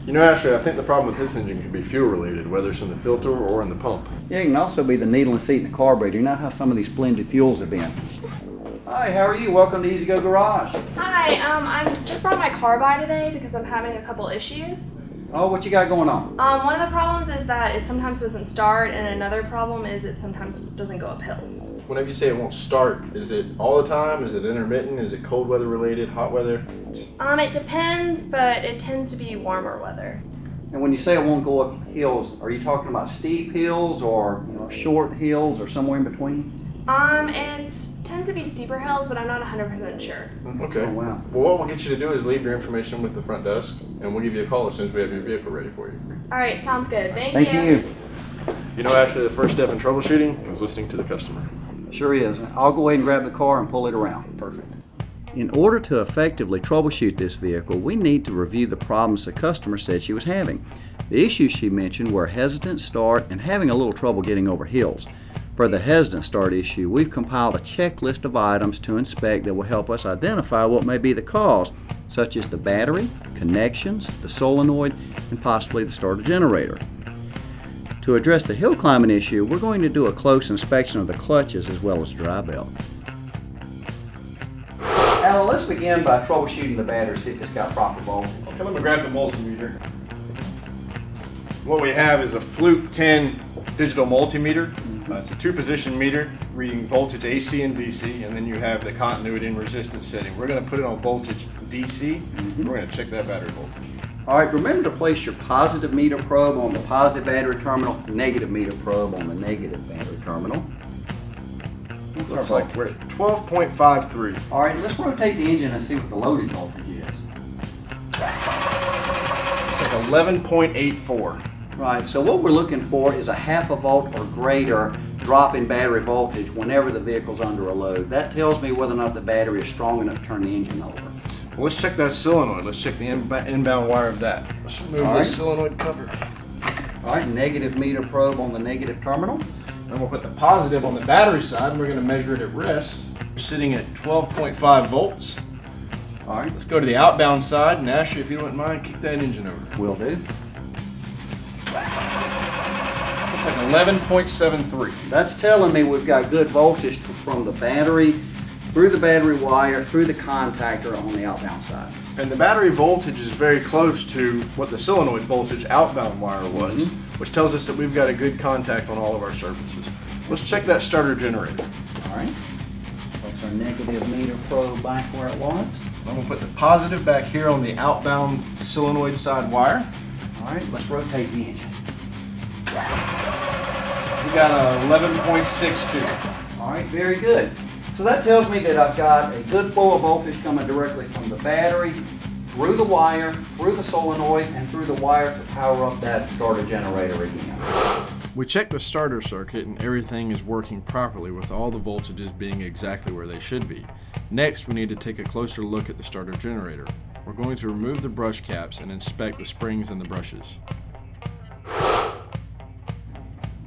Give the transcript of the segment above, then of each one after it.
You know, Ashley, I think the problem with this engine could be fuel related, whether it's in the filter or in the pump. Yeah, it can also be the needle and seat in the carburetor. You know how some of these splendid fuels have been. Hi, how are you? Welcome to Easy Go Garage. Hi, I just brought my car by today because I'm having a couple issues. Oh, what you got going on? One of the problems is that it sometimes doesn't start, and another problem is it sometimes doesn't go up hills. Whenever you say it won't start, is it all the time? Is it intermittent? Is it cold weather related, hot weather? It depends, but it tends to be warmer weather. And when you say it won't go up hills, are you talking about steep hills or short hills or somewhere in between? It tends to be steeper hills, but I'm not 100% sure. Okay. Oh, wow. Well, what we'll get you to do is leave your information with the front desk, and we'll give you a call as soon as we have your vehicle ready for you. All right, sounds good. Thank you. You know, actually, the first step in troubleshooting is listening to the customer. Sure is. I'll go ahead and grab the car and pull it around. Perfect. In order to effectively troubleshoot this vehicle, we need to review the problems the customer said she was having. The issues she mentioned were hesitant start and having a little trouble getting over hills. For the hesitant start issue, we've compiled a checklist of items to inspect that will help us identify what may be the cause, such as the battery, connections, the solenoid, and possibly the starter generator. To address the hill climbing issue, we're going to do a close inspection of the clutches as well as the dry belt. Alan, let's begin by troubleshooting the battery, see if it's got proper voltage. Okay, let me grab the multimeter. What we have is a Fluke 10 digital multimeter. It's a two-position meter reading voltage AC and DC, and then you have the continuity and resistance setting. We're going to put it on voltage DC. We're going to check that battery voltage. All right, remember to place your positive meter probe on the positive battery terminal, negative meter probe on the negative battery terminal. Looks like we're at 12.53. All right, let's rotate the engine and see what the loaded voltage is. It's like 11.84. Right, so what we're looking for is a half a volt or greater drop in battery voltage whenever the vehicle's under a load. That tells me whether or not the battery is strong enough to turn the engine over. Well, let's check that solenoid. Let's check the inbound wire of that. Let's remove this solenoid cover. All right, negative meter probe on the negative terminal. And we'll put the positive on the battery side, and we're going to measure it at rest. We're sitting at 12.5 volts. All right, Let's go to the outbound side, and Ashley, if you wouldn't mind, kick that engine over. will do. It's like 11.73. That's telling me we've got good voltage from the battery, through the battery wire, through the contactor on the outbound side. And the battery voltage is very close to what the solenoid voltage outbound wire was, which tells us that we've got a good contact on all of our surfaces. Let's check that starter generator. All right. That's our negative meter probe back where it was. I'm going to put the positive back here on the outbound solenoid side wire. All right, let's rotate the engine. We got a 11.62. All right, very good. So that tells me that I've got a good flow of voltage coming directly from the battery, through the wire, through the solenoid, and through the wire to power up that starter generator again. We checked the starter circuit and everything is working properly with all the voltages being exactly where they should be. Next, we need to take a closer look at the starter generator. We're going to remove the brush caps and inspect the springs and the brushes.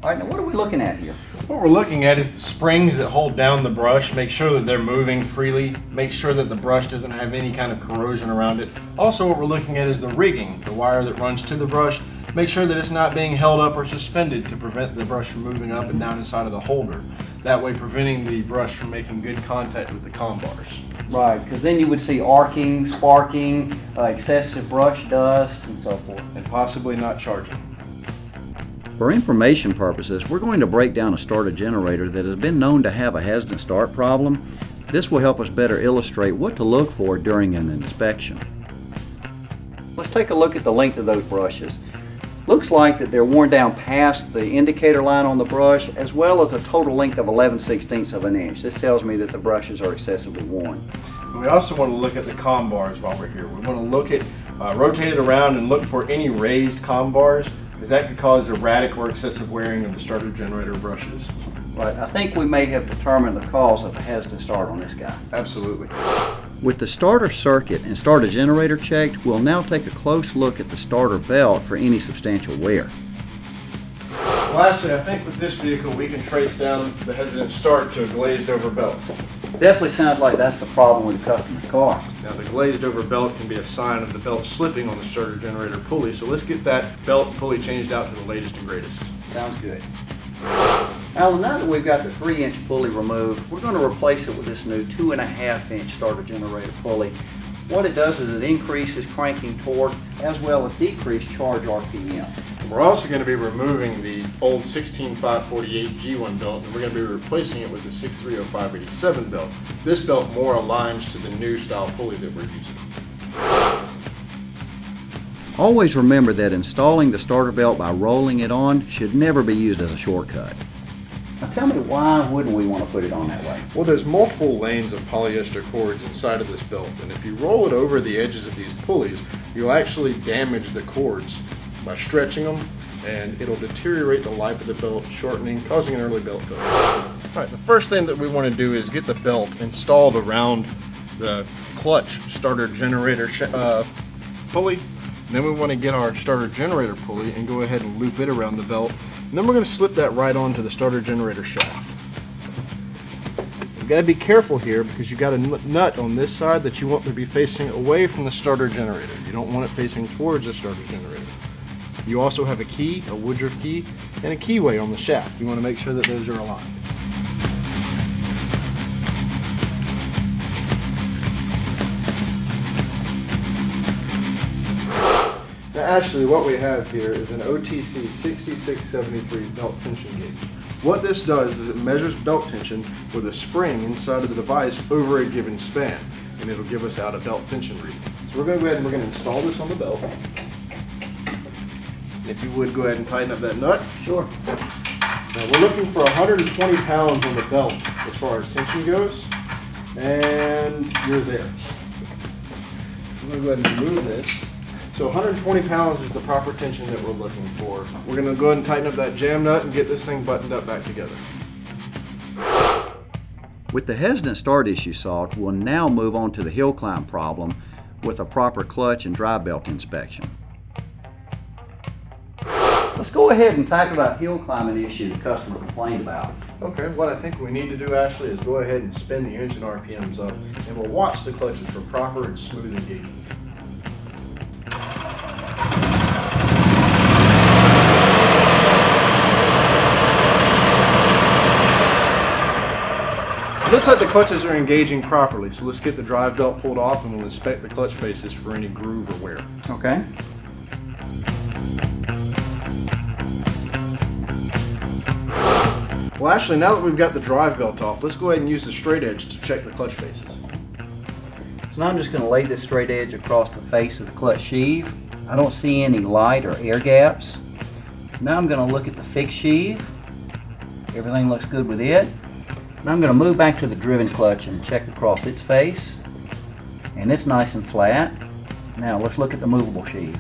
All right, now what are we looking at here? What we're looking at is the springs that hold down the brush. Make sure that they're moving freely. Make sure that the brush doesn't have any kind of corrosion around it. Also, what we're looking at is the rigging, the wire that runs to the brush. Make sure that it's not being held up or suspended to prevent the brush from moving up and down inside of the holder. That way preventing the brush from making good contact with the comm bars. Right, because then you would see arcing, sparking, excessive brush dust, and so forth. And possibly not charging. For information purposes, we're going to break down a starter generator that has been known to have a hesitant start problem. This will help us better illustrate what to look for during an inspection. Let's take a look at the length of those brushes. Looks like that they're worn down past the indicator line on the brush, as well as a total length of 11/16 of an inch. This tells me that the brushes are excessively worn. We also want to look at the comm bars while we're here. We want to look at, rotate it around and look for any raised comm bars, because that could cause erratic or excessive wearing of the starter generator brushes. Right, I think we may have determined the cause of the hesitant start on this guy. Absolutely. With the starter circuit and starter generator checked, we'll now take a close look at the starter belt for any substantial wear. Well, actually, I think with this vehicle we can trace down the hesitant start to a glazed over belt. Definitely sounds like that's the problem with the customer's car. Now the glazed over belt can be a sign of the belt slipping on the starter generator pulley, so let's get that belt and pulley changed out to the latest and greatest. Sounds good. Alan, now that we've got the 3-inch pulley removed, we're going to replace it with this new 2.5-inch starter generator pulley. What it does is it increases cranking torque as well as decreased charge RPM. We're also going to be removing the old 16548 G1 belt, and we're going to be replacing it with the 630587 belt. This belt more aligns to the new style pulley that we're using. Always remember that installing the starter belt by rolling it on should never be used as a shortcut. Now tell me, why wouldn't we want to put it on that way? Well, there's multiple lanes of polyester cords inside of this belt, and if you roll it over the edges of these pulleys, you'll actually damage the cords by stretching them, and it'll deteriorate the life of the belt, shortening, causing an early belt failure. All right, the first thing that we want to do is get the belt installed around the clutch starter generator pulley. And then we want to get our starter generator pulley and go ahead and loop it around the belt. And then we're going to slip that right onto the starter generator shaft. You've got to be careful here because you've got a nut on this side that you want to be facing away from the starter generator. You don't want it facing towards the starter generator. You also have a key, a Woodruff key, and a keyway on the shaft. You want to make sure that those are aligned. Now actually what we have here is an OTC 6673 belt tension gauge. What this does is it measures belt tension with a spring inside of the device over a given span, and it'll give us out a belt tension reading. So we're going to go ahead and we're going to install this on the belt. And if you would, go ahead and tighten up that nut. Sure. Now we're looking for 120 pounds on the belt as far as tension goes, and you're there. I'm going to go ahead and remove this. So 120 pounds is the proper tension that we're looking for. We're going to go ahead and tighten up that jam nut and get this thing buttoned up back together. With the hesitant start issue solved, we'll now move on to the hill climb problem with a proper clutch and drive belt inspection. Let's go ahead and talk about hill climbing issue the customer complained about. Okay, what I think we need to do, Ashley, is go ahead and spin the engine RPMs up, and we'll watch the clutches for proper and smooth engagement. Looks like the clutches are engaging properly, so let's get the drive belt pulled off and we'll inspect the clutch faces for any groove or wear. Okay. Well, actually, now that we've got the drive belt off, let's go ahead and use the straight edge to check the clutch faces. So now I'm just going to lay this straight edge across the face of the clutch sheave. I don't see any light or air gaps. Now I'm going to look at the fixed sheave. Everything looks good with it. Now I'm going to move back to the driven clutch and check across its face. And it's nice and flat. Now let's look at the movable sheave.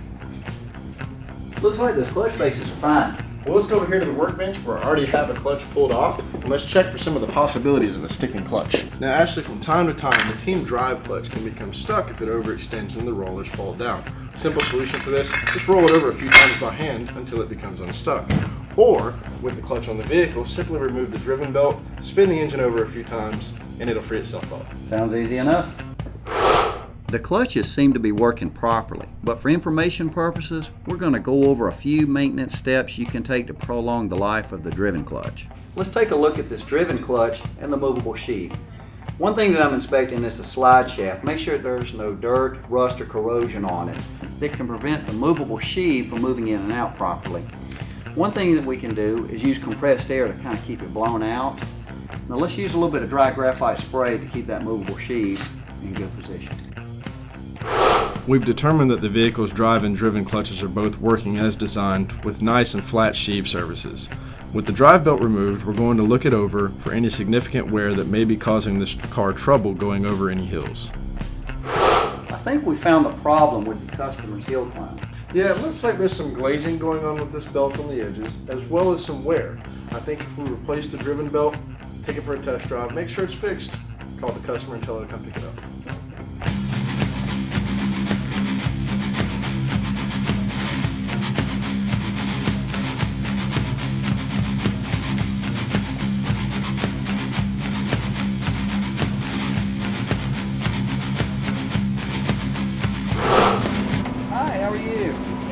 Looks like those clutch faces are fine. Well, let's go over here to the workbench where I already have a clutch pulled off, and let's check for some of the possibilities of a sticking clutch. Now, actually, from time to time, the team drive clutch can become stuck if it overextends and the rollers fall down. Simple solution for this, just roll it over a few times by hand until it becomes unstuck. Or, with the clutch on the vehicle, simply remove the driven belt, spin the engine over a few times, and it'll free itself up. Sounds easy enough. The clutches seem to be working properly, but for information purposes, we're going to go over a few maintenance steps you can take to prolong the life of the driven clutch. Let's take a look at this driven clutch and the movable sheave. One thing that I'm inspecting is the slide shaft. Make sure there's no dirt, rust, or corrosion on it that can prevent the movable sheave from moving in and out properly. One thing that we can do is use compressed air to kind of keep it blown out. Now let's use a little bit of dry graphite spray to keep that movable sheave in good position. We've determined that the vehicle's drive and driven clutches are both working as designed with nice and flat sheave surfaces. With the drive belt removed, we're going to look it over for any significant wear that may be causing this car trouble going over any hills. I think we found the problem with the customer's hill climb. Yeah, it looks like there's some glazing going on with this belt on the edges, as well as some wear. I think if we replace the driven belt, take it for a test drive, make sure it's fixed, call the customer and tell her to come pick it up.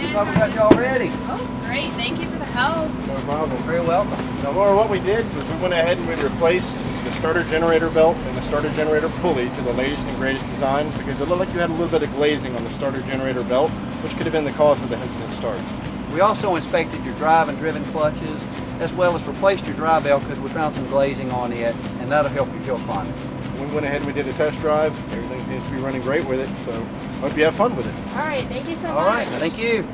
Looks like we got you all ready. Oh, great. Thank you for the help. No problem. You're very welcome. Now, Laura, what we did was we went ahead and we replaced the starter generator belt and the starter generator pulley to the latest and greatest design because it looked like you had a little bit of glazing on the starter generator belt, which could have been the cause of the hesitant start. We also inspected your drive and driven clutches, as well as replaced your drive belt because we found some glazing on it, and that'll help your hill climbing. We went ahead and we did a test drive. Everything seems to be running great with it, so hope you have fun with it. All right. Thank you so much. All right, thank you.